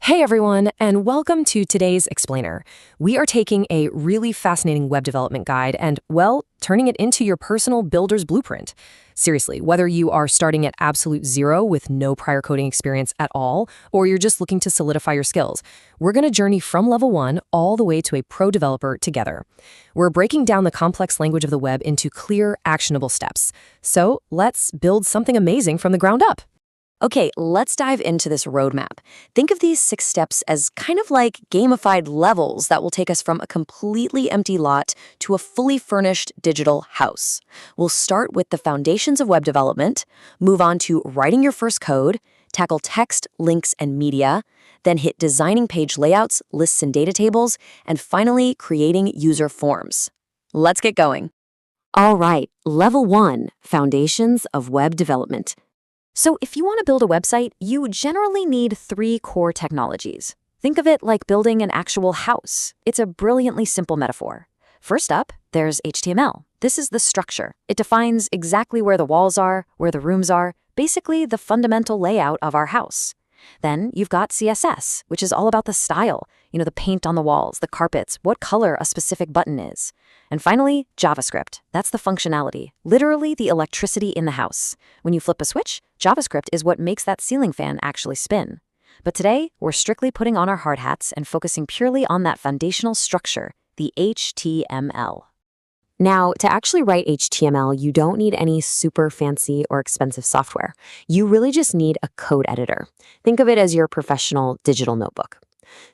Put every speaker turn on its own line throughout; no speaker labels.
Hey everyone, and welcome to today's Explainer. We are taking a really fascinating web development guide and, well, turning it into your personal builder's blueprint. Seriously, whether you are starting at absolute zero with no prior coding experience at all, or you're just looking to solidify your skills, we're going to journey from level 1 all the way to a pro developer together. We're breaking down the complex language of the web into clear, actionable steps. So let's build something amazing from the ground up.
Okay, let's dive into this roadmap. Think of these 6 steps as kind of like gamified levels that will take us from a completely empty lot to a fully furnished digital house. We'll start with the foundations of web development, move on to writing your first code, tackle text, links, and media, then hit designing page layouts, lists, and data tables, and finally creating user forms. Let's get going. All right, level 1, foundations of web development. So if you want to build a website, you generally need 3 core technologies. Think of it like building an actual house. It's a brilliantly simple metaphor. First up, there's HTML. This is the structure. It defines exactly where the walls are, where the rooms are, basically the fundamental layout of our house. Then you've got CSS, which is all about the style, the paint on the walls, the carpets, what color a specific button is. And finally, JavaScript. That's the functionality, literally the electricity in the house. When you flip a switch, JavaScript is what makes that ceiling fan actually spin. But today, we're strictly putting on our hard hats and focusing purely on that foundational structure, the HTML. Now, to actually write HTML, you don't need any super fancy or expensive software. You really just need a code editor. Think of it as your professional digital notebook.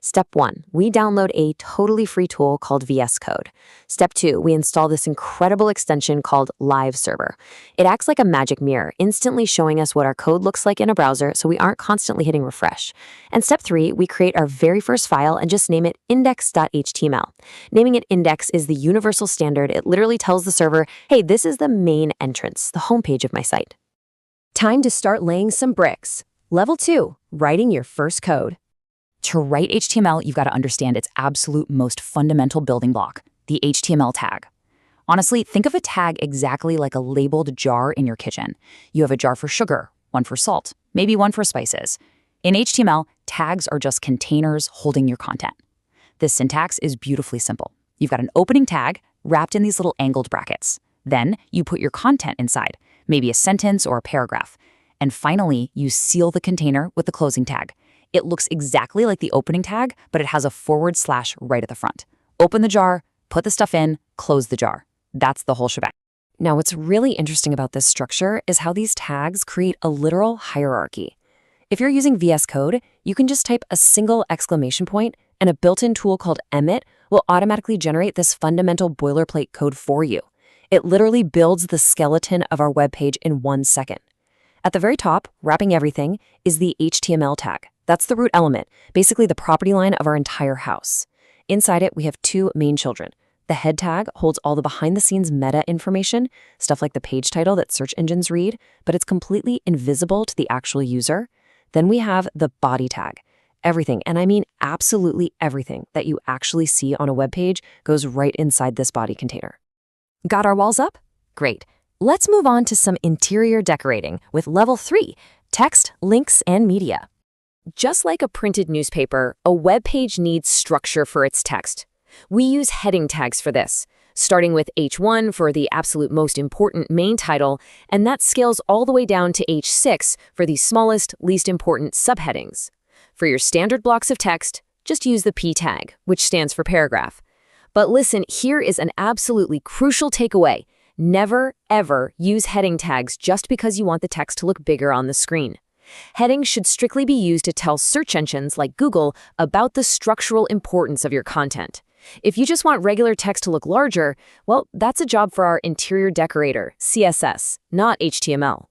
Step 1, we download a totally free tool called VS Code. Step 2, we install this incredible extension called Live Server. It acts like a magic mirror, instantly showing us what our code looks like in a browser so we aren't constantly hitting refresh. And step 3, we create our very first file and just name it index.html. Naming it index is the universal standard. It literally tells the server, hey, this is the main entrance, the homepage of my site.
Time to start laying some bricks. Level 2, writing your first code.
To write HTML, you've got to understand its absolute most fundamental building block, the HTML tag. Honestly, think of a tag exactly like a labeled jar in your kitchen. You have a jar for sugar, one for salt, maybe one for spices. In HTML, tags are just containers holding your content. This syntax is beautifully simple. You've got an opening tag wrapped in these little angled brackets. Then you put your content inside, maybe a sentence or a paragraph. And finally, you seal the container with the closing tag. It looks exactly like the opening tag, but it has a / right at the front. Open the jar, put the stuff in, close the jar. That's the whole shebang.
Now, what's really interesting about this structure is how these tags create a literal hierarchy. If you're using VS Code, you can just type a single exclamation point, and a built-in tool called Emmet will automatically generate this fundamental boilerplate code for you. It literally builds the skeleton of our web page in 1 second. At the very top, wrapping everything, is the HTML tag. That's the root element, basically the property line of our entire house. Inside it, we have 2 main children. The head tag holds all the behind-the-scenes meta information, stuff like the page title that search engines read, but it's completely invisible to the actual user. Then we have the body tag. Everything, and I mean absolutely everything that you actually see on a web page goes right inside this body container. Got our walls up? Great. Let's move on to some interior decorating with level 3, text, links, and media. Just like a printed newspaper, a web page needs structure for its text. We use heading tags for this, starting with H1 for the absolute most important main title, and that scales all the way down to H6 for the smallest, least important subheadings. For your standard blocks of text, just use the P tag, which stands for paragraph. But listen, here is an absolutely crucial takeaway. Never, ever use heading tags just because you want the text to look bigger on the screen. Headings should strictly be used to tell search engines like Google about the structural importance of your content. If you just want regular text to look larger, well, that's a job for our interior decorator, CSS, not HTML.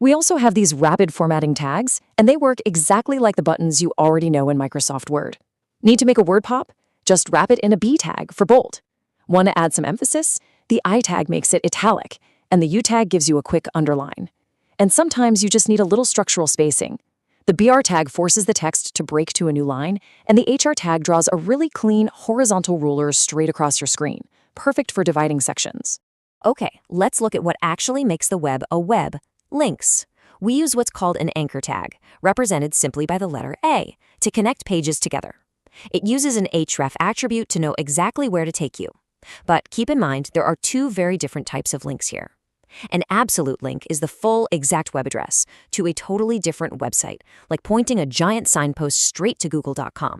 We also have these rapid formatting tags, and they work exactly like the buttons you already know in Microsoft Word. Need to make a word pop? Just wrap it in a B tag for bold. Want to add some emphasis? The I tag makes it italic, and the U tag gives you a quick underline. And sometimes you just need a little structural spacing. The BR tag forces the text to break to a new line, and the HR tag draws a really clean horizontal ruler straight across your screen, perfect for dividing sections.
Okay, let's look at what actually makes the web a web, links. We use what's called an anchor tag, represented simply by the letter A, to connect pages together. It uses an href attribute to know exactly where to take you. But keep in mind, there are two very different types of links here. An absolute link is the full exact web address to a totally different website, like pointing a giant signpost straight to google.com.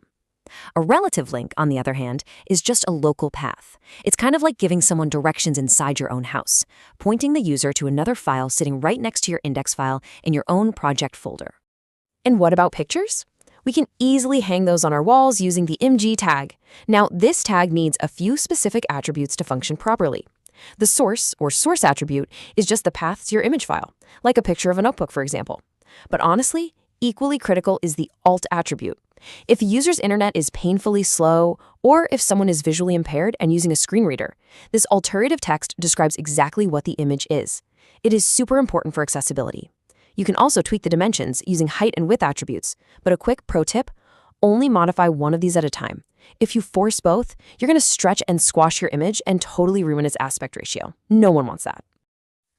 A relative link, on the other hand, is just a local path. It's kind of like giving someone directions inside your own house, pointing the user to another file sitting right next to your index file in your own project folder.
And what about pictures? We can easily hang those on our walls using the img tag. Now, this tag needs a few specific attributes to function properly. The source, or source attribute, is just the path to your image file, like a picture of a notebook, for example. But honestly, equally critical is the alt attribute. If a user's internet is painfully slow, or if someone is visually impaired and using a screen reader, this alternative text describes exactly what the image is. It is super important for accessibility. You can also tweak the dimensions using height and width attributes, but a quick pro tip, only modify one of these at a time. If you force both, you're going to stretch and squash your image and totally ruin its aspect ratio. No one wants that.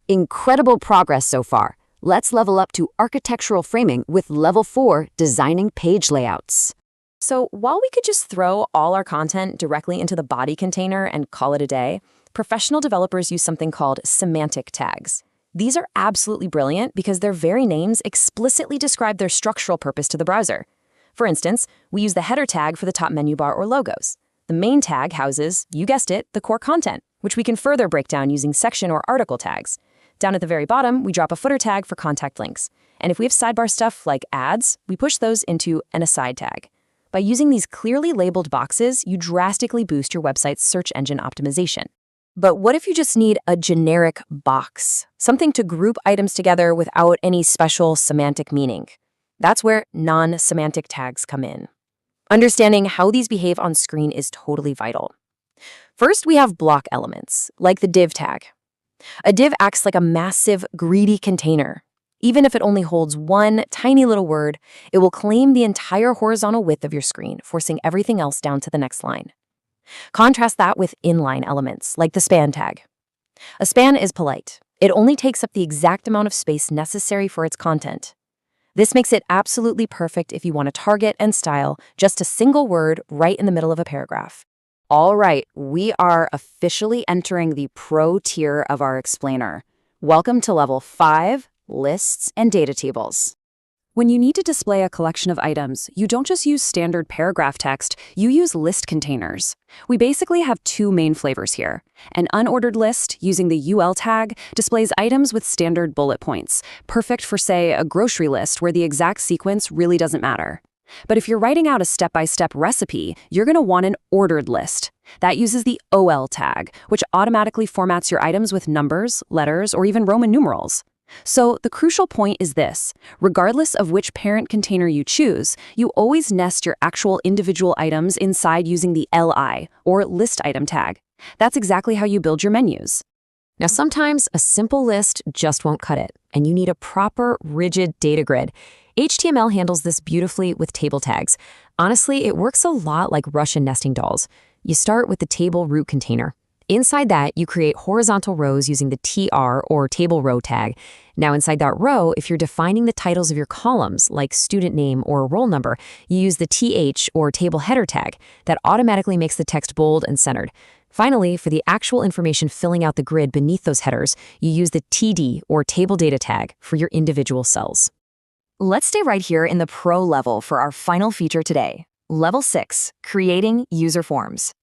Incredible progress so far. Let's level up to architectural framing with level 4, designing page layouts.
So while we could just throw all our content directly into the body container and call it a day, professional developers use something called semantic tags. These are absolutely brilliant because their very names explicitly describe their structural purpose to the browser. For instance, we use the header tag for the top menu bar or logos. The main tag houses, you guessed it, the core content, which we can further break down using section or article tags. Down at the very bottom, we drop a footer tag for contact links. And if we have sidebar stuff like ads, we push those into an aside tag. By using these clearly labeled boxes, you drastically boost your website's search engine optimization. But what if you just need a generic box? Something to group items together without any special semantic meaning. That's where non-semantic tags come in. Understanding how these behave on screen is totally vital. First, we have block elements, like the div tag. A div acts like a massive, greedy container. Even if it only holds one tiny little word, it will claim the entire horizontal width of your screen, forcing everything else down to the next line. Contrast that with inline elements, like the span tag. A span is polite. It only takes up the exact amount of space necessary for its content. This makes it absolutely perfect if you want to target and style just a single word right in the middle of a paragraph.
All right, we are officially entering the pro tier of our explainer. Welcome to level 5, lists and data tables.
When you need to display a collection of items, you don't just use standard paragraph text, you use list containers. We basically have two main flavors here. An unordered list, using the UL tag, displays items with standard bullet points, perfect for, say, a grocery list where the exact sequence really doesn't matter. But if you're writing out a step-by-step recipe, you're going to want an ordered list. That uses the OL tag, which automatically formats your items with numbers, letters, or even Roman numerals. So the crucial point is this: regardless of which parent container you choose, you always nest your actual individual items inside using the LI, or list item tag. That's exactly how you build your menus.
Now, sometimes a simple list just won't cut it, and you need a proper, rigid data grid. HTML handles this beautifully with table tags. Honestly, it works a lot like Russian nesting dolls. You start with the table root container. Inside that, you create horizontal rows using the TR or table row tag. Now, inside that row, if you're defining the titles of your columns, like student name or roll number, you use the TH or table header tag. That automatically makes the text bold and centered. Finally, for the actual information filling out the grid beneath those headers, you use the TD or table data tag for your individual cells. Let's stay right here in the pro level for our final feature today. Level 6, creating user forms.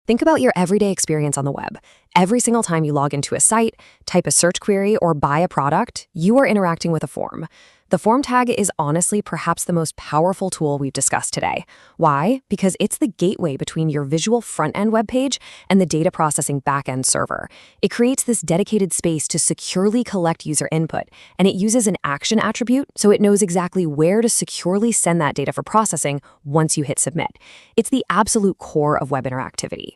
Think about your everyday experience on the web. Every single time you log into a site, type a search query, or buy a product, you are interacting with a form. The form tag is honestly perhaps the most powerful tool we've discussed today. Why? Because it's the gateway between your visual front-end web page and the data processing back-end server. It creates this dedicated space to securely collect user input, and it uses an action attribute so it knows exactly where to securely send that data for processing once you hit submit. It's the absolute core of web interactivity.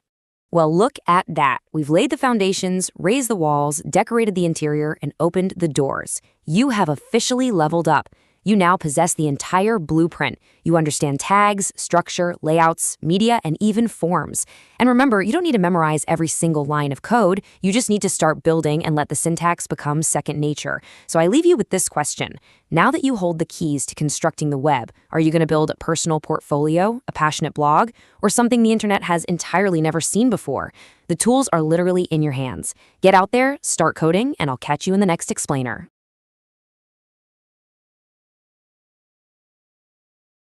Well, look at that. We've laid the foundations, raised the walls, decorated the interior, and opened the doors. You have officially leveled up. You now possess the entire blueprint. You understand tags, structure, layouts, media, and even forms. And remember, you don't need to memorize every single line of code. You just need to start building and let the syntax become second nature. So I leave you with this question. Now that you hold the keys to constructing the web, are you going to build a personal portfolio, a passionate blog, or something the internet has entirely never seen before? The tools are literally in your hands. Get out there, start coding, and I'll catch you in the next explainer.